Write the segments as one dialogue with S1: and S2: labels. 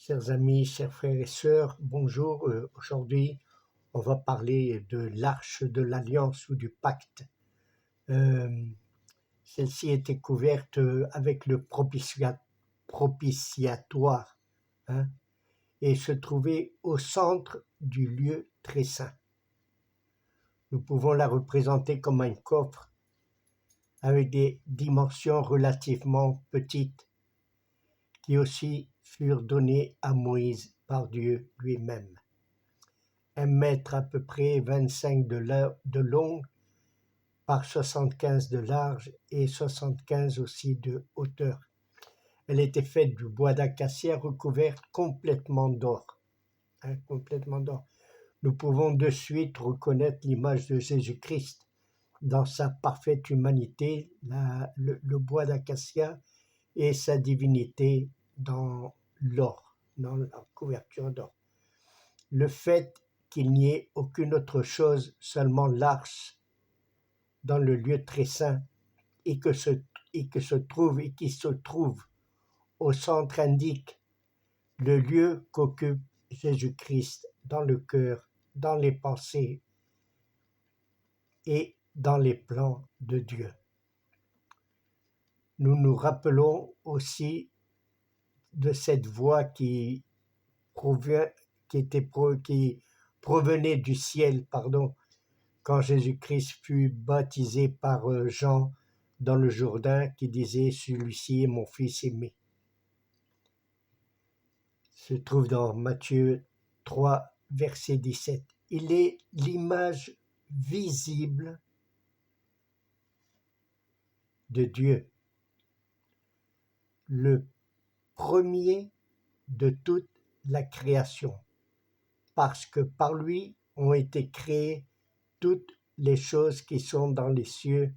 S1: Chers amis, chers frères et sœurs, bonjour. Aujourd'hui, on va parler de l'arche de l'alliance ou du pacte. Celle-ci était couverte avec le propitiatoire, hein, et se trouvait au centre du lieu très saint. Nous pouvons la représenter comme un coffre avec des dimensions relativement petites qui aussi furent données à Moïse par Dieu lui-même. 1 mètre à peu près 25 de long par 75 de large et 75 aussi de hauteur. Elle était faite du bois d'acacia recouverte complètement d'or. Complètement d'or. Nous pouvons de suite reconnaître l'image de Jésus-Christ dans sa parfaite humanité, le bois d'acacia et sa divinité dans l'or, dans la couverture d'or. Le fait qu'il n'y ait aucune autre chose, seulement l'arche dans le lieu très saint et qui se trouve au centre indique le lieu qu'occupe Jésus-Christ dans le cœur, dans les pensées et dans les plans de Dieu. Nous nous rappelons aussi de cette voix qui provenait du ciel, quand Jésus-Christ fut baptisé par Jean dans le Jourdain, qui disait « Celui-ci est mon Fils aimé ». Se trouve dans Matthieu 3, verset 17. Il est l'image visible de Dieu, le premier de toute la création, parce que par lui ont été créées toutes les choses qui sont dans les cieux,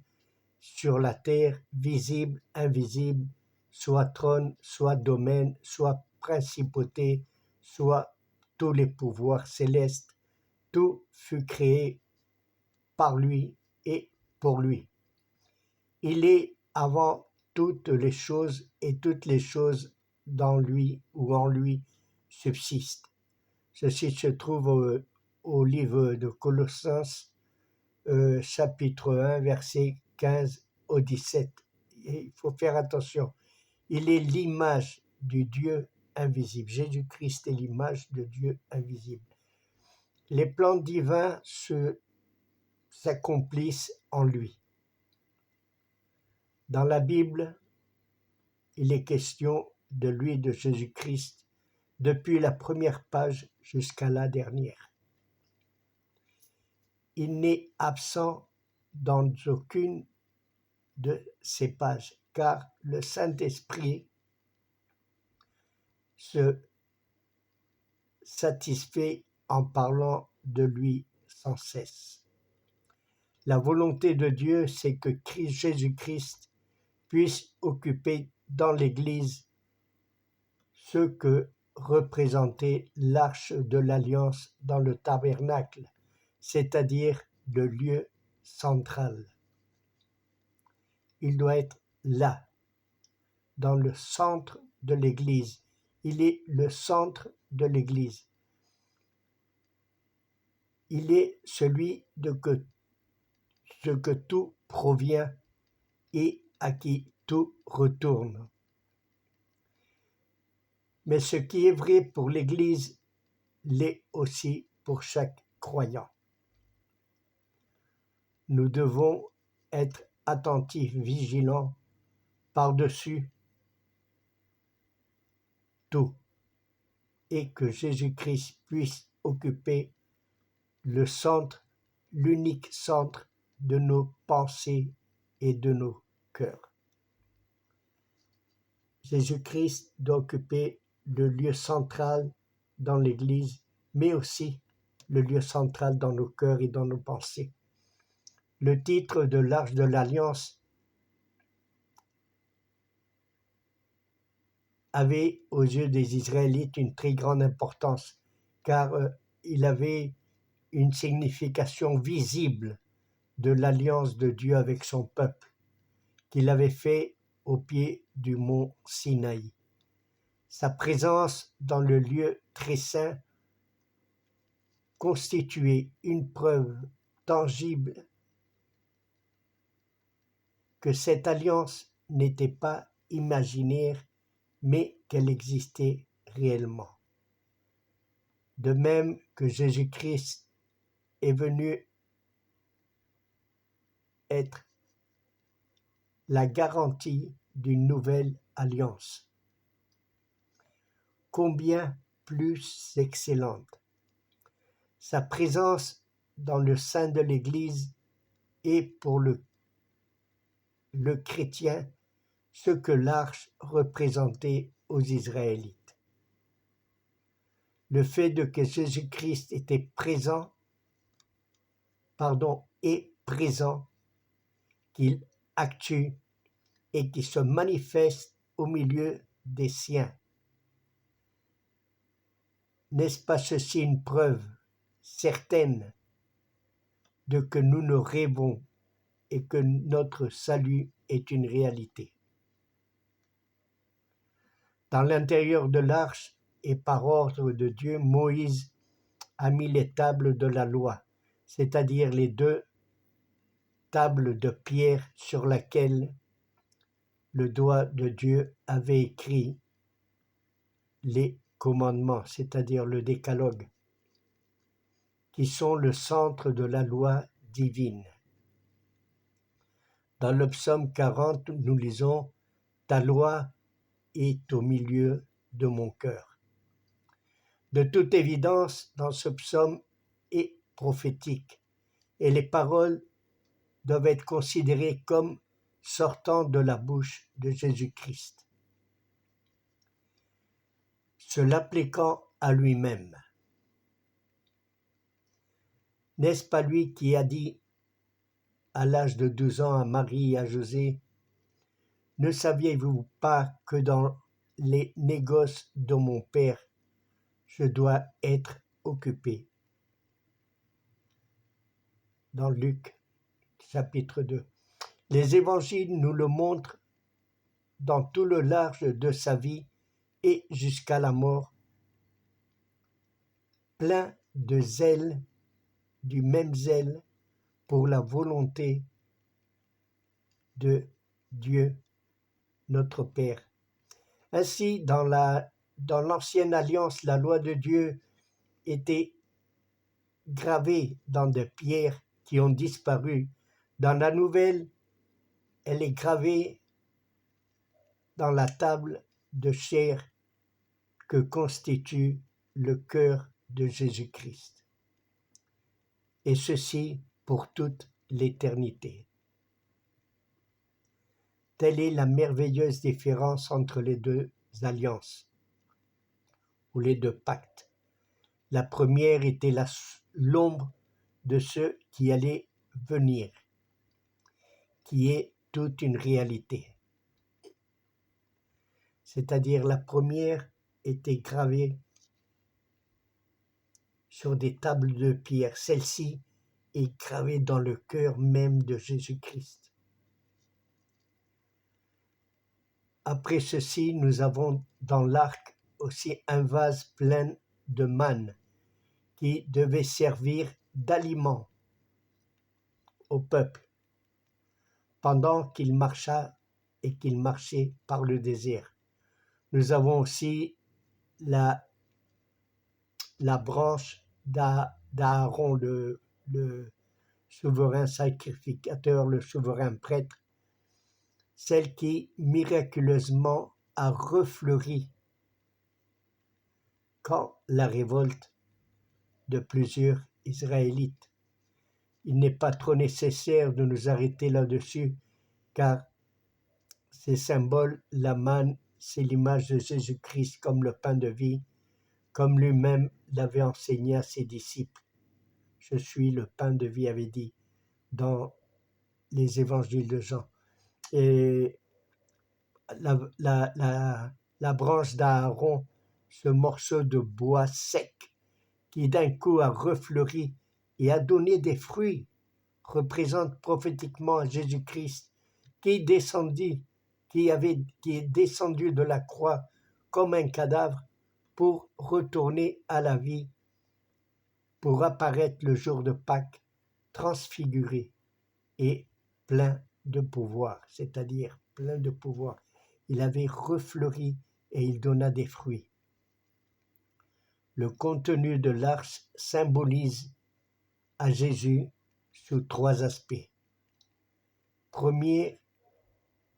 S1: sur la terre, visibles, invisibles, soit trône, soit domaine, soit principauté, soit tous les pouvoirs célestes. Tout fut créé par lui et pour lui. Il est avant toutes les choses et toutes les choses dans lui ou en lui subsistent. Ceci se trouve au livre de Colossiens, chapitre 1, verset 15 au 17. Et il faut faire attention. Il est l'image du Dieu invisible. Jésus-Christ est l'image de Dieu invisible. Les plans divins s'accomplissent en lui. Dans la Bible, il est question de lui, de Jésus-Christ, depuis la première page jusqu'à la dernière. Il n'est absent dans aucune de ces pages, car le Saint-Esprit se satisfait en parlant de lui sans cesse. La volonté de Dieu, c'est que Jésus-Christ puisse occuper dans l'Église ce que représentait l'arche de l'alliance dans le tabernacle, c'est-à-dire le lieu central. Il doit être là, dans le centre de l'Église. Il est le centre de l'Église. Il est celui de ce que tout provient et à qui tout retourne. Mais ce qui est vrai pour l'Église l'est aussi pour chaque croyant. Nous devons être attentifs, vigilants, par-dessus tout, et que Jésus-Christ puisse occuper le centre, l'unique centre de nos pensées et de nos cœurs. Jésus-Christ doit occuper le lieu central dans l'Église, mais aussi le lieu central dans nos cœurs et dans nos pensées. Le titre de l'Arche de l'Alliance avait aux yeux des Israélites une très grande importance, car il avait une signification visible de l'alliance de Dieu avec son peuple, qu'il avait fait au pied du mont Sinaï. Sa présence dans le lieu très saint constituait une preuve tangible que cette alliance n'était pas imaginaire, mais qu'elle existait réellement. De même que Jésus-Christ est venu être la garantie d'une nouvelle alliance, combien plus excellente. Sa présence dans le sein de l'Église est pour le chrétien ce que l'arche représentait aux Israélites. Le fait de que Jésus-Christ est présent, qu'il actue et qui se manifeste au milieu des siens. N'est-ce pas ceci une preuve certaine de que nous ne rêvons et que notre salut est une réalité? Dans l'intérieur de l'arche et par ordre de Dieu, Moïse a mis les tables de la loi, c'est-à-dire les 2 tables de pierre sur lesquelles le doigt de Dieu avait écrit les commandements, c'est-à-dire le décalogue, qui sont le centre de la loi divine. Dans le psaume 40, nous lisons « Ta loi est au milieu de mon cœur ». De toute évidence, dans ce psaume est prophétique, et les paroles doivent être considérées comme sortant de la bouche de Jésus-Christ, se l'appliquant à lui-même. N'est-ce pas lui qui a dit à l'âge de 12 ans à Marie et à José, « Ne saviez-vous pas que dans les négoces de mon Père, je dois être occupé » dans Luc chapitre 2. Les évangiles nous le montrent dans tout le large de sa vie et jusqu'à la mort, plein de zèle, du même zèle pour la volonté de Dieu, notre Père. Ainsi, dans l'ancienne alliance, la loi de Dieu était gravée dans des pierres qui ont disparu. Dans la nouvelle, elle est gravée dans la table de chair que constitue le cœur de Jésus-Christ. Et ceci pour toute l'éternité. Telle est la merveilleuse différence entre les 2 alliances, ou les 2 pactes. La première était l'ombre de ce qui allait venir, qui est toute une réalité. C'est-à-dire la première était gravée sur des tables de pierre. Celle-ci est gravée dans le cœur même de Jésus-Christ. Après ceci, nous avons dans l'arc aussi un vase plein de manne qui devait servir d'aliment au peuple pendant qu'il marchait par le désert. Nous avons aussi la branche d'Aaron, le souverain sacrificateur, le souverain prêtre, celle qui miraculeusement a refleuri quand la révolte de plusieurs Israélites. Il n'est pas trop nécessaire de nous arrêter là-dessus, car ces symboles, la manne, c'est l'image de Jésus-Christ comme le pain de vie, comme lui-même l'avait enseigné à ses disciples. Je suis le pain de vie, avait dit dans les évangiles de Jean. Et la branche d'Aaron, ce morceau de bois sec qui d'un coup a refleuri et a donné des fruits, représente prophétiquement Jésus-Christ qui est descendu de la croix comme un cadavre pour retourner à la vie, pour apparaître le jour de Pâques transfiguré et plein de pouvoir, c'est-à-dire plein de pouvoir. Il avait refleuri et il donna des fruits. Le contenu de l'arche symbolise à Jésus sous 3 aspects. Premier,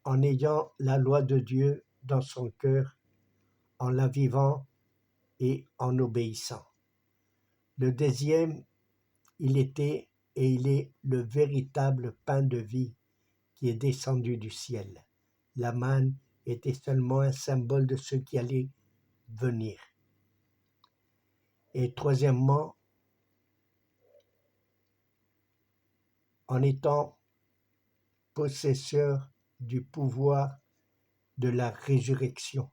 S1: en ayant la loi de Dieu dans son cœur, en la vivant et en obéissant. Le deuxième, il était et il est le véritable pain de vie qui est descendu du ciel. La manne était seulement un symbole de ce qui allait venir. Et troisièmement, en étant possesseur du pouvoir de la résurrection.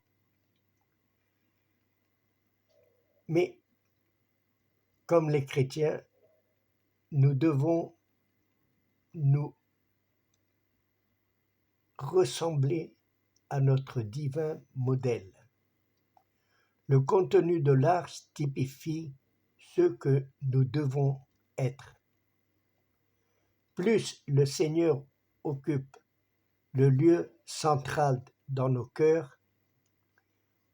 S1: Mais comme les chrétiens, nous devons nous ressembler à notre divin modèle. Le contenu de l'arche typifie ce que nous devons être. Plus le Seigneur occupe le lieu central dans nos cœurs,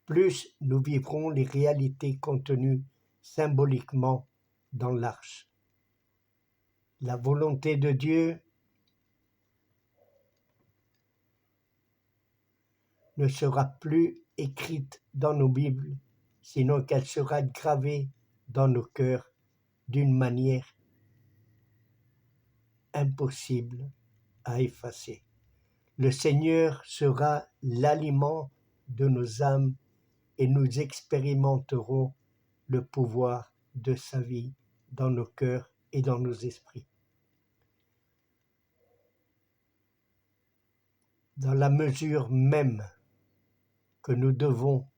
S1: plus nous vivrons les réalités contenues symboliquement dans l'arche. La volonté de Dieu ne sera plus écrite dans nos Bibles, sinon qu'elle sera gravée dans nos cœurs d'une manière impossible à effacer. Le Seigneur sera l'aliment de nos âmes et nous expérimenterons le pouvoir de sa vie dans nos cœurs et dans nos esprits. Dans la mesure même que nous devons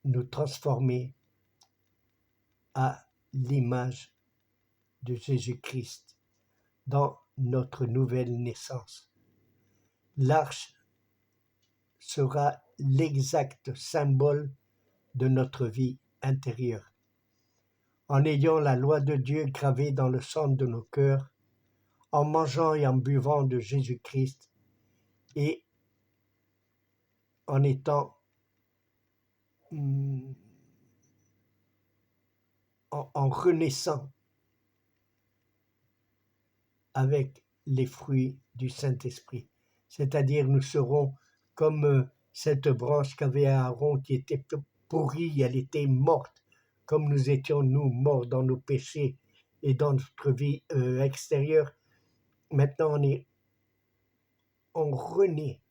S1: nous transformer à l'image de Jésus-Christ dans notre nouvelle naissance. L'arche sera l'exact symbole de notre vie intérieure. En ayant la loi de Dieu gravée dans le centre de nos cœurs, en mangeant et en buvant de Jésus-Christ et en étant en renaissant avec les fruits du Saint-Esprit. C'est-à-dire nous serons comme cette branche qu'avait Aaron qui était pourrie, elle était morte, comme nous étions nous morts dans nos péchés et dans notre vie extérieure. Maintenant on renaît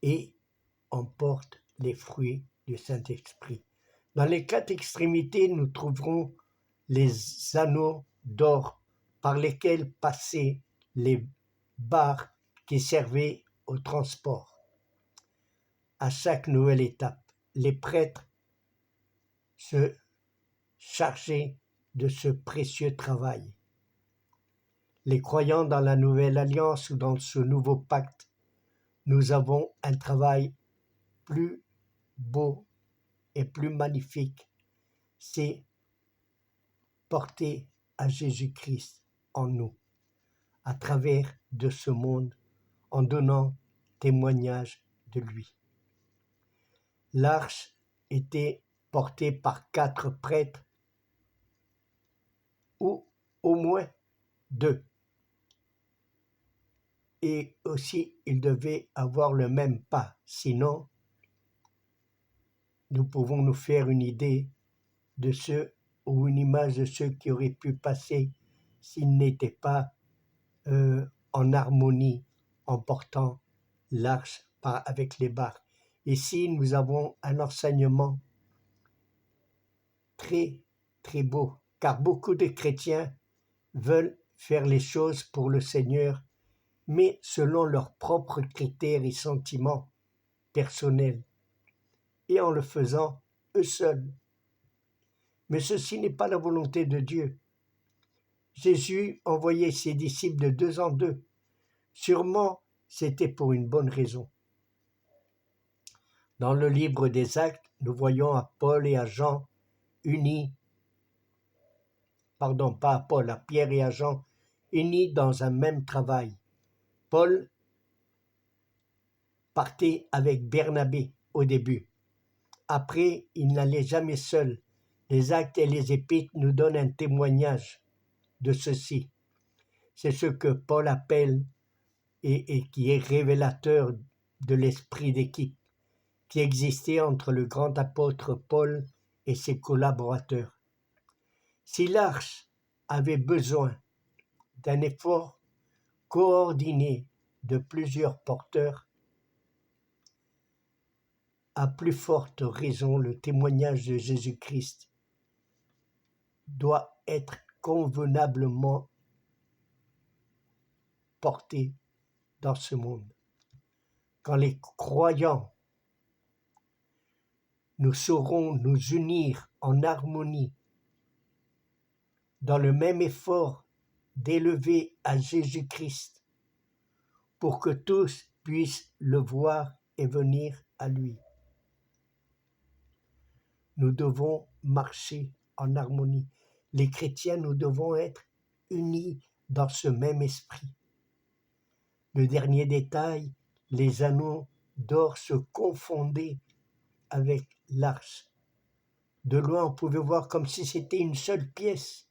S1: et on porte les fruits du Saint-Esprit. Dans les 4 extrémités, nous trouverons les anneaux d'or par lesquels passaient les barres qui servaient au transport. À chaque nouvelle étape, les prêtres se chargeaient de ce précieux travail. Les croyants dans la nouvelle alliance ou dans ce nouveau pacte, nous avons un travail plus beau et plus magnifique, c'est porter à Jésus-Christ en nous, à travers de ce monde, en donnant témoignage de lui. L'arche était portée par 4 prêtres, ou au moins 2. Et aussi, ils devaient avoir le même pas, sinon nous pouvons nous faire une idée de ceux ou une image de ceux qui auraient pu passer s'ils n'étaient pas en harmonie en portant l'arche avec les barres. Ici, nous avons un enseignement très, très beau, car beaucoup de chrétiens veulent faire les choses pour le Seigneur, mais selon leurs propres critères et sentiments personnels, et en le faisant eux seuls. Mais ceci n'est pas la volonté de Dieu. Jésus envoyait ses disciples de deux en deux. Sûrement, c'était pour une bonne raison. Dans le livre des Actes, nous voyons à Paul et à Jean unis, pas à Paul, à Pierre et à Jean, unis dans un même travail. Paul partait avec Barnabé au début. Après, il n'allait jamais seul. Les Actes et les Épîtres nous donnent un témoignage de ceci. C'est ce que Paul appelle et qui est révélateur de l'esprit d'équipe qui existait entre le grand apôtre Paul et ses collaborateurs. Si l'Arche avait besoin d'un effort coordonné de plusieurs porteurs, à plus forte raison le témoignage de Jésus-Christ doit être convenablement porté dans ce monde. Quand les croyants nous saurons nous unir en harmonie dans le même effort d'élever à Jésus-Christ pour que tous puissent le voir et venir à lui. Nous devons marcher en harmonie. Les chrétiens, nous devons être unis dans ce même esprit. Le dernier détail, les anneaux d'or se confondaient avec l'arche. De loin, on pouvait voir comme si c'était une seule pièce.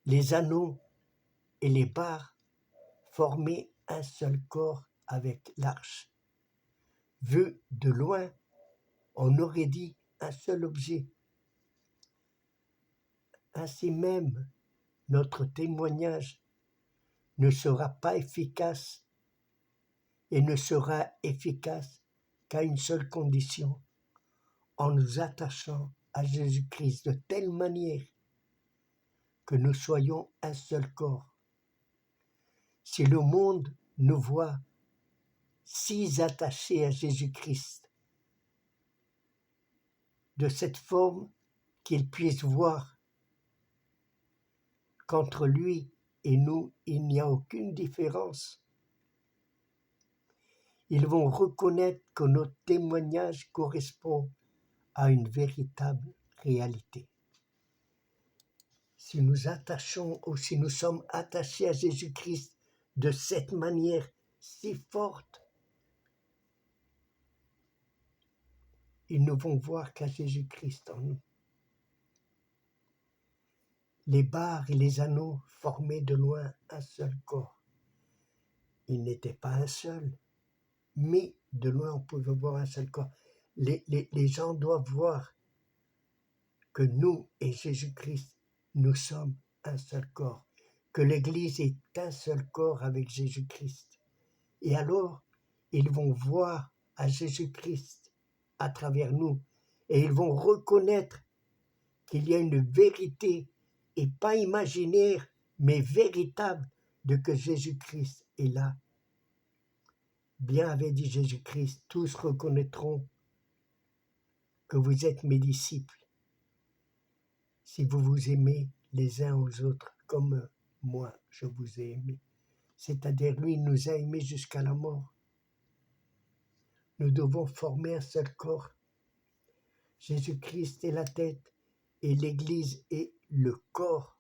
S1: Les anneaux et les barres formaient un seul corps avec l'arche. Vu de loin, on aurait dit un seul objet. Ainsi même, notre témoignage ne sera pas efficace et ne sera efficace qu'à une seule condition, en nous attachant à Jésus-Christ de telle manière que nous soyons un seul corps. Si le monde nous voit si attachés à Jésus-Christ, de cette forme qu'ils puissent voir qu'entre lui et nous, il n'y a aucune différence. Ils vont reconnaître que notre témoignage correspond à une véritable réalité. Si nous attachons ou si nous sommes attachés à Jésus-Christ de cette manière si forte, ils ne vont voir qu'à Jésus-Christ en nous. Les barres et les anneaux formaient de loin un seul corps. Il n'était pas un seul, mais de loin on pouvait voir un seul corps. Les gens doivent voir que nous et Jésus-Christ, nous sommes un seul corps, que l'Église est un seul corps avec Jésus-Christ. Et alors, ils vont voir à Jésus-Christ à travers nous et ils vont reconnaître qu'il y a une vérité et pas imaginaire, mais véritable de que Jésus-Christ est là. Bien avait dit Jésus-Christ, tous reconnaîtront que vous êtes mes disciples si vous vous aimez les uns aux autres comme moi je vous ai aimé. C'est-à-dire lui il nous a aimés jusqu'à la mort. Nous devons former un seul corps. Jésus-Christ est la tête et l'Église est le corps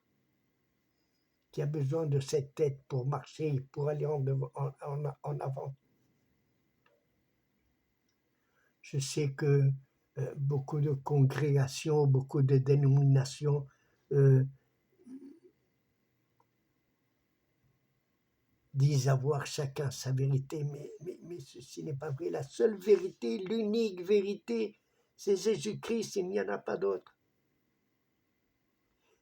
S1: qui a besoin de cette tête pour marcher, pour aller en avant. Je sais que beaucoup de congrégations, beaucoup de dénominations disent avoir chacun sa vérité, mais ceci n'est pas vrai. La seule vérité, l'unique vérité, c'est Jésus-Christ, il n'y en a pas d'autre.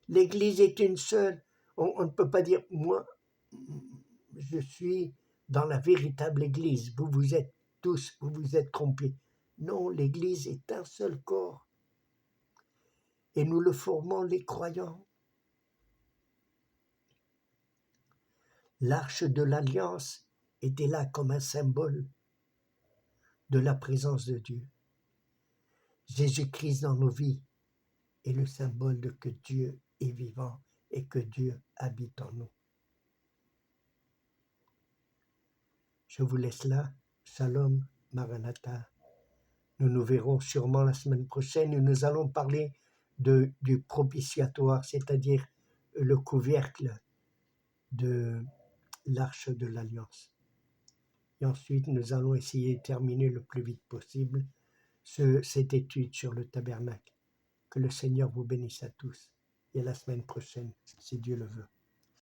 S1: L'Église est une seule. On ne peut pas dire, moi, je suis dans la véritable Église. Vous êtes tous, vous vous êtes trompés. Non, l'Église est un seul corps. Et nous le formons les croyants. L'arche de l'Alliance était là comme un symbole de la présence de Dieu. Jésus-Christ dans nos vies est le symbole de que Dieu est vivant et que Dieu habite en nous. Je vous laisse là. Shalom, Maranatha. Nous nous verrons sûrement la semaine prochaine et nous allons parler du propitiatoire, c'est-à-dire le couvercle de l'arche de l'Alliance. Et ensuite, nous allons essayer de terminer le plus vite possible cette étude sur le tabernacle. Que le Seigneur vous bénisse à tous et à la semaine prochaine, si Dieu le veut.